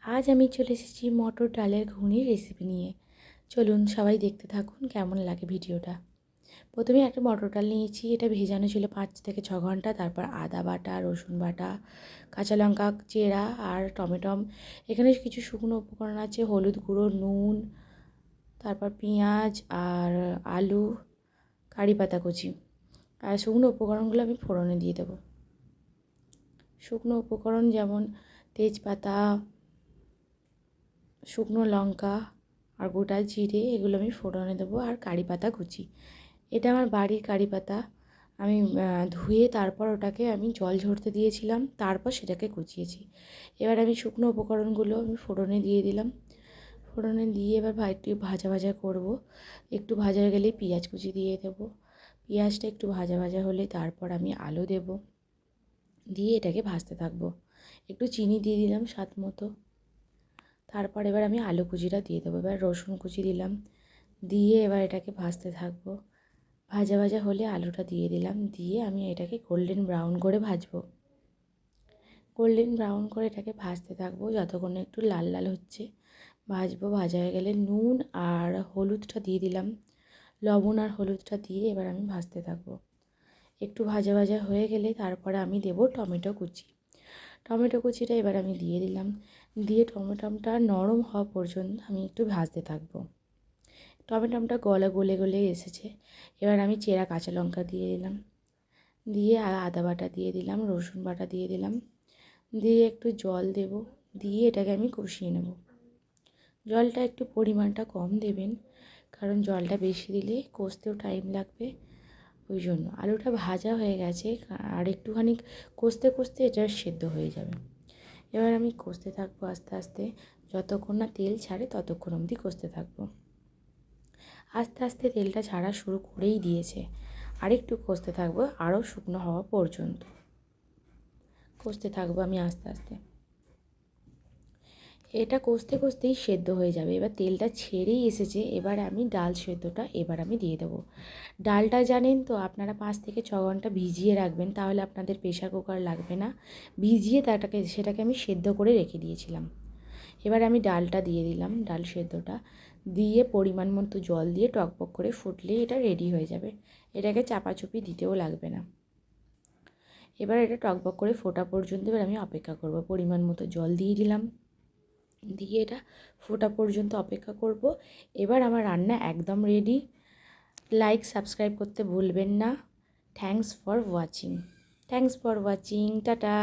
আজ আমি চলে এসেছি মটর ডালের ঘুগনির রেসিপি নিয়ে। চলুন সবাই দেখতে থাকুন কেমন লাগে ভিডিওটা। প্রথমে একটা মটর ডাল নিয়েছি, এটা ভেজানো ছিল 5 থেকে 6 ঘন্টা। তারপর আদা বাটা, রসুন বাটা, কাঁচা লঙ্কা চেরা আর টমেটো। এখানে কিছু শুকনো উপকরণ আছে, হলুদ গুঁড়ো, নুন, তারপর পেঁয়াজ আর আলু, কারি পাতা কুচি। আর শুকনো উপকরণগুলো আমি ফোড়নে দিয়ে দেবো। শুকনো উপকরণ যেমন তেজপাতা, শুকনো লঙ্কা আর গোটা জিরে, এগুলো আমি ফোড়নে দেবো। আর কারি পাতা কুচি, এটা আমার বাড়ির কারি পাতা। আমি ধুয়ে তারপর ওটাকে আমি জল ঝরতে দিয়েছিলাম, তারপর সেটাকে কুচিয়েছি। এবার আমি শুকনো উপকরণগুলো আমি ফোড়নে দিয়ে দিলাম। ফোড়নে দিয়ে এবার একটু ভাজা ভাজা করব। একটু ভাজা হয়ে গেলেই পেঁয়াজ কুচি দিয়ে দেবো। পেঁয়াজটা একটু ভাজা ভাজা হলে তারপর আমি আলু দেব, দিয়ে এটাকে ভাজতে থাকবো। একটু চিনি দিয়ে দিলাম স্বাদ মতো। তারপর এবার আমি আলু কুচিটা দিয়ে দেবো। এবার রসুন কুচি দিলাম, দিয়ে এবার এটাকে ভাজতে থাকবো। ভাজা ভাজা হলে আলুটা দিয়ে দিলাম, দিয়ে আমি এটাকে গোল্ডেন ব্রাউন করে ভাজবো। গোল্ডেন ব্রাউন করে এটাকে ভাজতে থাকবো যতক্ষণ একটু লাল লাল হচ্ছে ভাজবো। ভাজা হয়ে গেলে নুন আর হলুদটা দিয়ে দিলাম, লবণ আর হলুদটা দিয়ে এবার আমি ভাজতে থাকবো। একটু ভাজা ভাজা হয়ে গেলে তারপরে আমি দেবো টমেটো কুচি। টমেটো কুচিটা এবার আমি দিয়ে দিলাম, দিয়ে টমেটোটা নরম হওয়া পর্যন্ত আমি একটু ভাজতে থাকবো। টমেটোটা গলে গলে এসেছে। এবার আমি চেরা কাঁচা লঙ্কা দিয়ে দিলাম, দিয়ে আদা বাটা দিয়ে দিলাম, রসুন বাটা দিয়ে দিলাম, দিয়ে একটু জল দেব, দিয়ে এটাকে আমি কষিয়ে নেব। জলটা একটু পরিমাণটা কম দেবেন, কারণ জলটা বেশি দিলে কষতেও টাইম লাগবে। ওই জন্য আলুটা ভাজা হয়ে গেছে, আর একটুখানি কষতে কষতে এটা সেদ্ধ হয়ে যাবে। এবার আমি কষতে থাকবো আস্তে আস্তে, যতক্ষণ না তেল ছাড়ে ততক্ষণ অবধি কষতে থাকবো। আস্তে আস্তে তেলটা ছাড়া শুরু করেই দিয়েছে, আরেকটু কষতে থাকবো, আরও শুকনো হওয়া পর্যন্ত কষতে থাকবো আমি আস্তে আস্তে। এটা কষতে কষতেই সেদ্ধ হয়ে যাবে। এবার তেলটা ছেড়েই এসেছে, এবার আমি ডাল সেদ্ধটা এবার আমি দিয়ে দেবো। ডালটা জানেন তো আপনারা 5 থেকে 6 ঘন্টা ভিজিয়ে রাখবেন, তাহলে আপনাদের প্রেশার কুকার লাগবে না। ভিজিয়ে সেটাকে আমি সেদ্ধ করে রেখে দিয়েছিলাম। এবার আমি ডালটা দিয়ে দিলাম, ডাল সেদ্ধটা দিয়ে পরিমাণ মতো জল দিয়ে টকবক করে ফুটলেই এটা রেডি হয়ে যাবে। এটাকে চাপাচুপি দিতেও লাগবে না। এবার এটা টকবক করে ফোটা পর্যন্ত এবার আমি অপেক্ষা করব। পরিমাণ মতো জল দিয়ে দিলাম, দিয়ে এটা ফোটা পর্যন্ত অপেক্ষা করব। এবার আমার রান্না একদম রেডি। লাইক সাবস্ক্রাইব করতে ভুলবেন না। Thanks for watching. টাটা।